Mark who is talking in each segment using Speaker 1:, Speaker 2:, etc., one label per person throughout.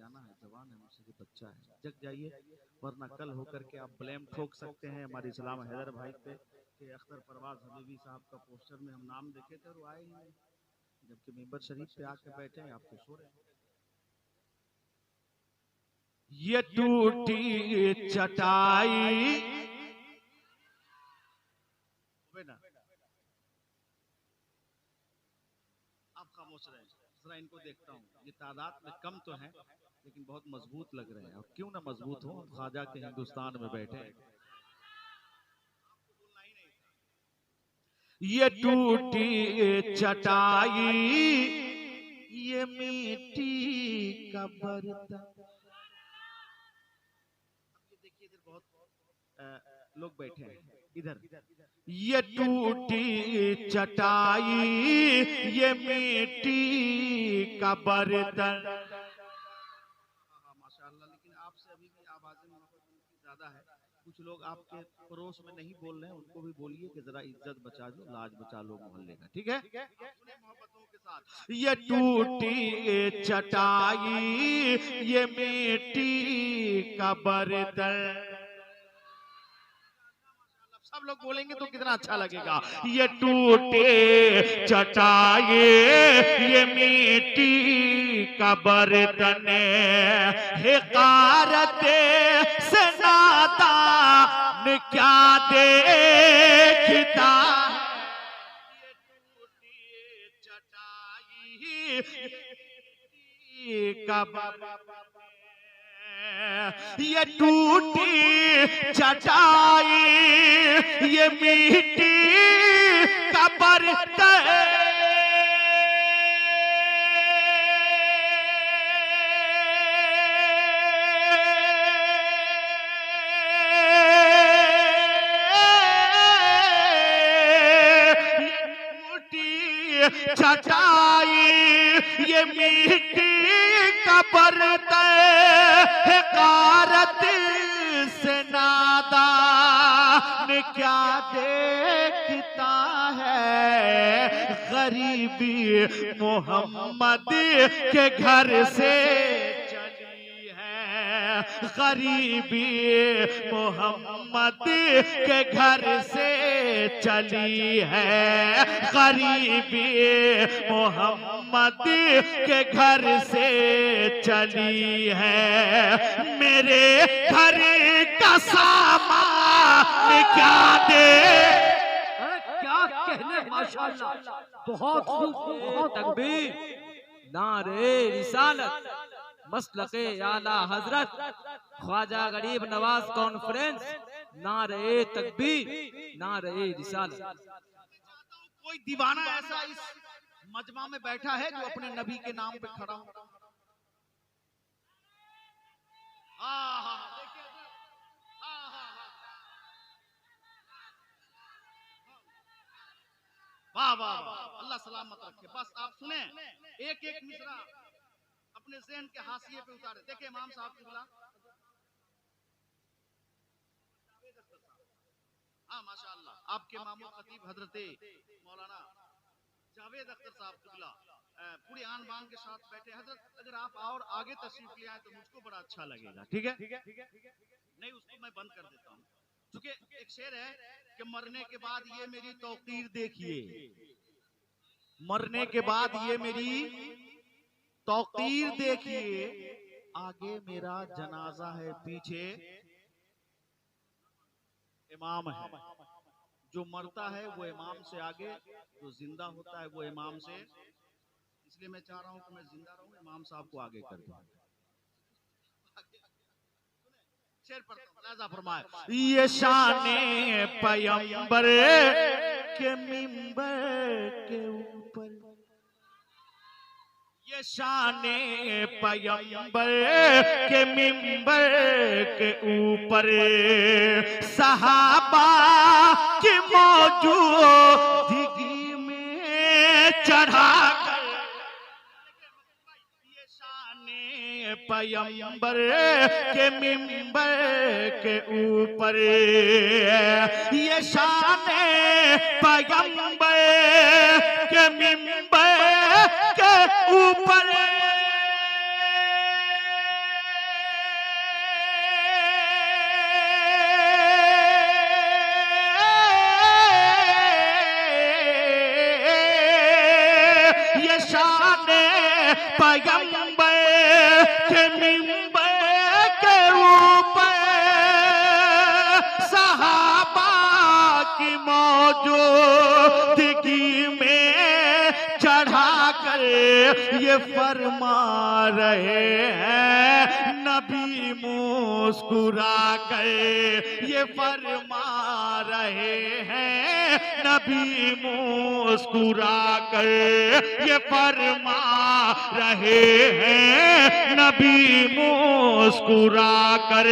Speaker 1: सियाना है, जवान है, मुझसे ये बच्चा है, जग जाइए, वरना कल होकर के आप ब्लेम ठोक सकते हैं हमारे इस्लाम हैदर भाई पे कि अख्तर परवाज हबीबी साहब का पोस्टर में हम नाम देखे थे और वो आए ही नहीं, जबकि मिंबर शरीफ पे आके बैठे हैं, आपके सो रहे हैं। ये टूटी चटाई आप खामोश रहे, जरा इनको देखता हूँ, ये तादाद में कम तो है लेकिन बहुत मजबूत लग रहे हैं। और क्यों ना मजबूत हो, हम ख्वाजा के हिंदुस्तान में बैठे हैं। ये टूटी चटाई, ये मिट्टी का बर्तन। देखिए इधर बहुत लोग बैठे हैं, इधर ये टूटी चटाई, ये मिट्टी का बर्तन। माशाल्लाह, लेकिन आपसे अभी भी आवाजें ज्यादा है, कुछ लोग आपके पड़ोस में नहीं बोल रहे हैं, उनको भी बोलिए कि जरा इज्जत बचा लो, लाज बचा लो मोहल्ले का, ठीक है? मोहब्बतों के साथ। ये टूटी चटाई, ये मिट्टी का बर्तन। सब लोग बोलेंगे तो कितना अच्छा लगेगा। ये टूटे चटाई, ये मिट्टी का बर्तन, हिकारत से नादान क्या देखता। ये टूटी चटाई का बर्तन, ये टूटी चटाई, ये मिट्टी का बर्तन। चटाई, ये मिट्टी का बर्तन, हिकारत से नादान क्या देखता है। गरीबी मोहम्मद के घर से चली है, गरीबी मोहम्मद के घर से चली है, गरीबी मोहम्मद के घर से चली है। मेरे घर का सामान क्या दे,
Speaker 2: क्या कहने, माशाअल्लाह, बहुत खूब, तकबीर, नारे रिसालत, मसलके आला हजरत, ख्वाजा गरीब नवाज कॉन्फ्रेंस, नारे तकबीर, नारे रिसालत।
Speaker 1: कोई दीवाना ऐसा इस मजमा में बैठा है जो अपने नबी के नाम पे खड़ा हो? वाह वाह वाह, अल्लाह सलामत रखे। बस आप सुने, एक एक मिसरा अपने ज़हन के हाशिए पे उतारे। देखिए इमाम साहब की बुला, हाँ माशाअल्लाह, आपके मामू खतीब हजरते मौलाना जावेद अख्तर साहब किबला पूरी आन बान के साथ बैठे। हजरत अगर आप और आगे तशरीफ ले आए तो मुझको बड़ा अच्छा लगेगा, ठीक है? नहीं उसको मैं बंद कर देता हूँ, क्योंकि एक शेर है कि मरने के बाद ये मेरी तौकीर देखिए, मरने के बाद ये मेरी तौकीर देखिए, आगे मेरा जनाजा है, पीछे इमाम है। जो मरता है वो इमाम से आगे, जो जिंदा होता है वो इमाम से। इसलिए मैं चाह रहा हूं कि मैं जिंदा रहूं, इमाम साहब को आगे कर दूं। शेर पर फरमाए, ये शाने पैगंबर के मिंबर के ऊपर, ये शाने पैगंबर के मिंबर के ऊपर, सहाबा की मौजूदगी में चढ़ाकर, ये शाने पैगंबर के मिंबर के ऊपर, ये शाने पैगंबर के मिंबर के ऊपर, पैगंबर के मिंबर के ऊपर सहाबा की मौजूदगी में चढ़ा कर ये फरमा रहे हैं नबी मुस्कुरा कर, ये फरमा रहे हैं नबी मुस्कुरा कर, ये फरमा रहे हैं नबी मुस्कुरा कर।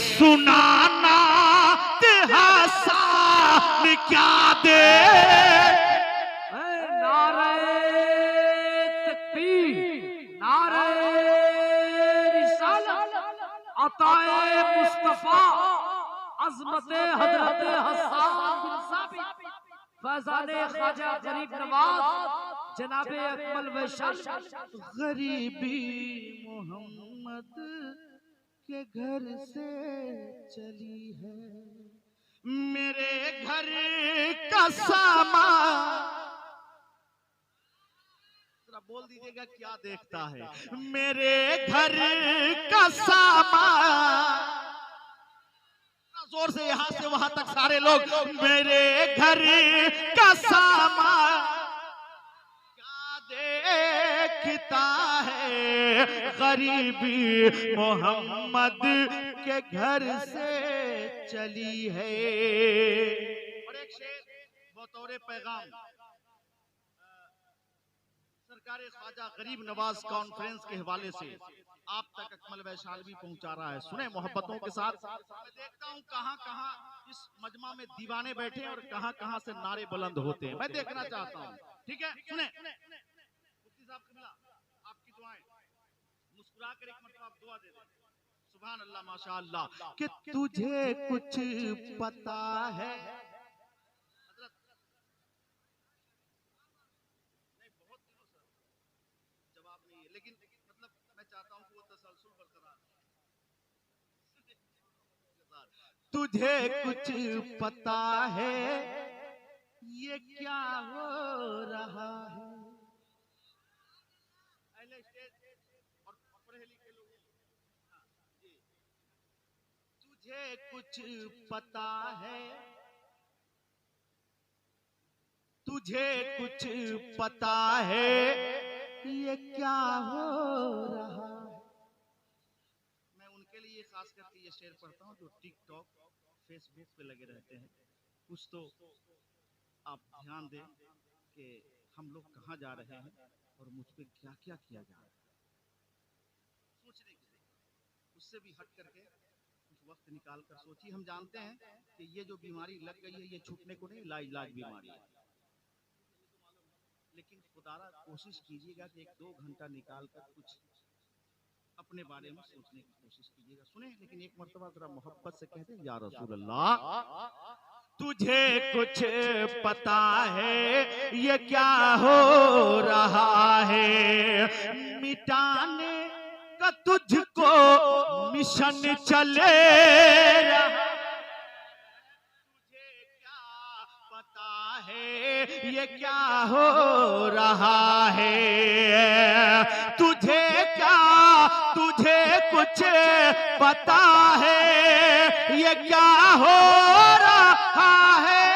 Speaker 1: सुनाना हसन क्या दे,
Speaker 2: नारे तकबीर, नारे रिसालत, अताए मुस्तफा, अज़मते हज़रत हसन बिन साबित, फैज़ाने ख्वाजा गरीब नवाज जनाबे अकमल वैशाली।
Speaker 1: गरीबी मोहम्मद के घर से चली है, मेरे घर का सामान, जरा बोल दीजिएगा क्या देखता है, मेरे घर का सामान, जोर से यहां से वहां तक सारे लोग, मेरे घर का सामान क्या देखता है, गरीबी मोहम्मद के घर से चली है। और एक शेर बतौर पैगाम सरकार ख्वाजा गरीब नवाज कॉन्फ्रेंस के हवाले से आप तक अकमल वैशाली पहुंचा रहा है। सुने मोहब्बतों के साथ। मैं देखता हूं कहां कहां इस मजमा में दीवाने बैठे और कहां कहां से नारे बुलंद होते हैं, मैं देखना चाहता हूं। ठीक है, सुने मुफ्ती साहब कमला, आपकी दुआएं, मुस्कुरा कर एक मरतबा आप दुआ दे दें। सुभान अल्लाह, माशा अल्लाह। कि तुझे कुछ पता है, लेकिन मतलब मैं चाहता हूं कि वो तसलसल बरकरार। तुझे कुछ पता है ये क्या हो रहा है, और पढ़े लिखे लोग, तुझे कुछ पता है, तुझे कुछ पता है ये क्या हो रहा है। मैं उनके लिए खास करके ये शेर पढ़ता हूँ जो टिकटॉक फेसबुक पे लगे रहते हैं। कुछ तो आप ध्यान दें कि हम लोग कहाँ जा रहे हैं और मुझ पे क्या क्या किया जा रहा है, सोचने के लिए उससे भी हट करके कुछ वक्त निकाल कर सोचिए। हम जानते हैं कि ये जो बीमारी लग गई है ये छूटने को नहीं, लाइलाज बीमारी है, लेकिन खुदारा कोशिश कीजिएगा कि 1-2 घंटा निकाल कर कुछ अपने बारे में सोचने की कोशिश कीजिएगा। सुने, लेकिन एक मर्तबा जरा मोहब्बत से कहते हैं, या रसूल अल्लाह तुझे कुछ पता है ये क्या हो रहा है, मिटाने का तुझको मिशन चले रहा, ये क्या हो रहा है, तुझे क्या, तुझे कुछ पता है ये क्या हो रहा है,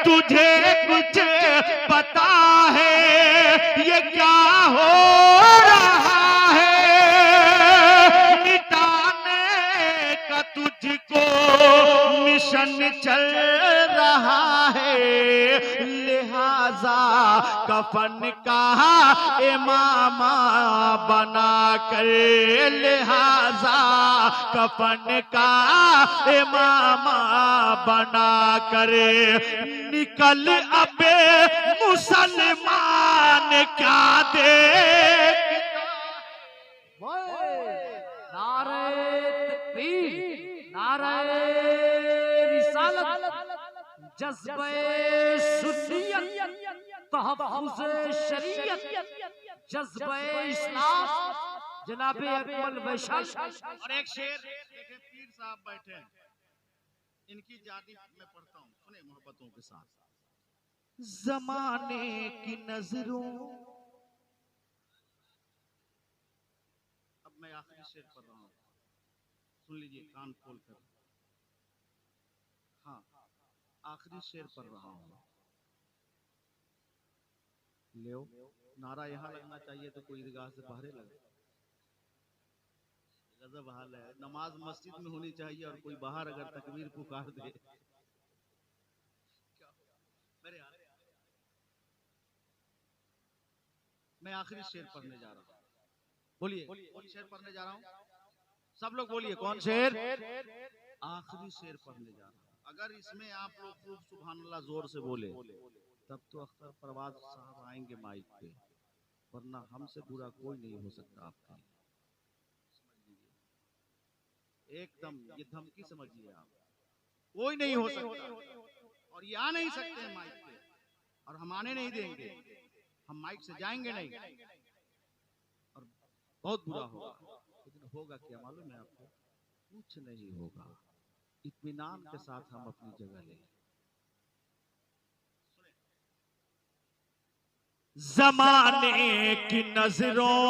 Speaker 1: तुझे कुछ पता है ये क्या हो रहा है, मिटाने का तुझको मिशन चल रहा है, लिहाजा कफन का इमामा बना कर, लिहाजा कफन का इमामा बना कर निकल अबे मुसलमान क्या देखता।
Speaker 2: नारे तकबीर, नारे रिसालत, जज्बे सुन्नियत, तहफ्फुज़ शरीयत, जज्बे इस्लाम, जनाबे अकमल वैशाली।
Speaker 1: और एक शेर देखें, पीर साहब बैठे हैं, इनकी जादी मैं पढ़ता हूँ, सुने मोहब्बतों के साथ। जमाने की नजरों, अब मैं आखिरी शेर पढ़ रहा हूँ, सुन लीजिए कान खोल कर। हाँ, आखिरी शेर पढ़ रहा हूँ। ले नारा यहाँ लगना चाहिए तो कोई ईदगाह से बाहर लगे। गजब हाल है, नमाज मस्जिद में होनी चाहिए और कोई बाहर अगर तकबीर पुकार दे। मेरे हाल, मैं आखिरी शेर पढ़ने जा रहा हूँ, बोलिए कौन शेर पढ़ने जा रहा हूँ? सब लोग बोलिए कौन शेर? आखिरी शेर पढ़ने जा रहा हूँ। अगर इसमें आप लोग खूब सुभान अल्लाह जोर से बोले तब तो अख्तर परवाज साहब आएंगे माइक पे, वरना हमसे बुरा कोई नहीं हो सकता आपके लिए। एकदम ये धमकी समझिए आप, कोई नहीं हो सकता और ये आ नहीं सकते हैं माइक पे, और हम आने नहीं देंगे, हम माइक से जाएंगे नहीं, और बहुत बुरा होगा। लेकिन होगा क्या मालूम है आपको? कुछ नहीं होगा, इत्मीनान के साथ हम अपनी जगह ले। जमाने की नजरों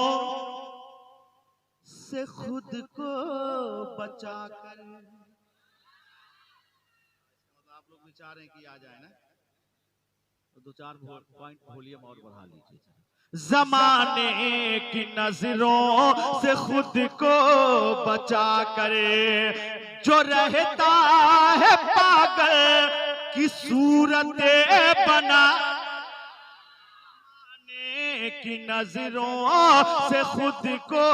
Speaker 1: से खुद को बचा कर, आप लोग विचार हैं कि आ जाए ना, तो 2-4 पॉइंट वॉल्यूम और बढ़ा लीजिए। जमाने की नजरों से खुद को बचा करे, जो रहता है पागल की सूरत बना, की नजरों से खुद को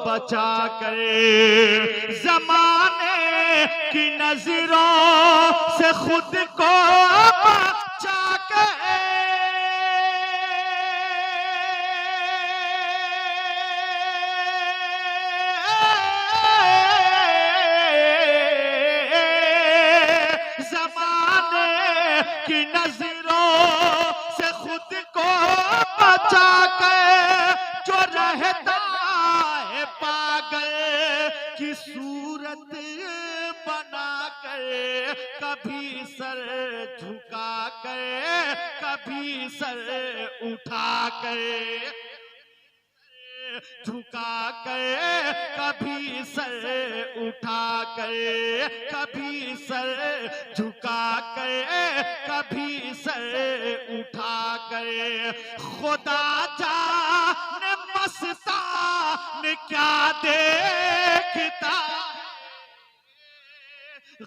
Speaker 1: बचा करे, जमाने की नजरों से खुद को बचा करे, जमाने की नजरों से खुद को बचा कर, जो रहता है पागल की सूरत बना कर, कभी सर झुका कर, कभी सर उठा कर, झुका कर, कभी सर उठा कर, कभी सर झुका कर, कभी सर उठा कर, खुदा जाने मस्तान क्या देखता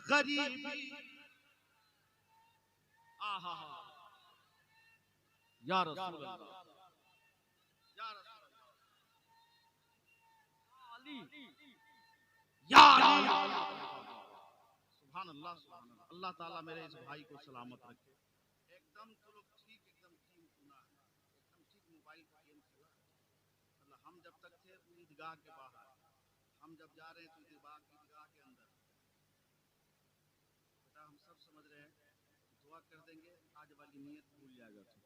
Speaker 1: गरीबी। आहा या रसूल अल्लाह, सुभान अल्लाह, सुभान अल्लाह। अल्लाह ताला मेरे इस भाई को सलामत रखे। एकदम तो लोग ठीक, एकदम ठीक सुना है, एकदम ठीक मोबाइल पर गेम खेला। मतलब हम जब तक थे ईदगाह के बाहर, हम जब जा रहे हैं तो ईदगाह के अंदर। बेटा हम सब समझ रहे हैं, दुआ कर देंगे, आज वाली नियत भूल जाएगा तो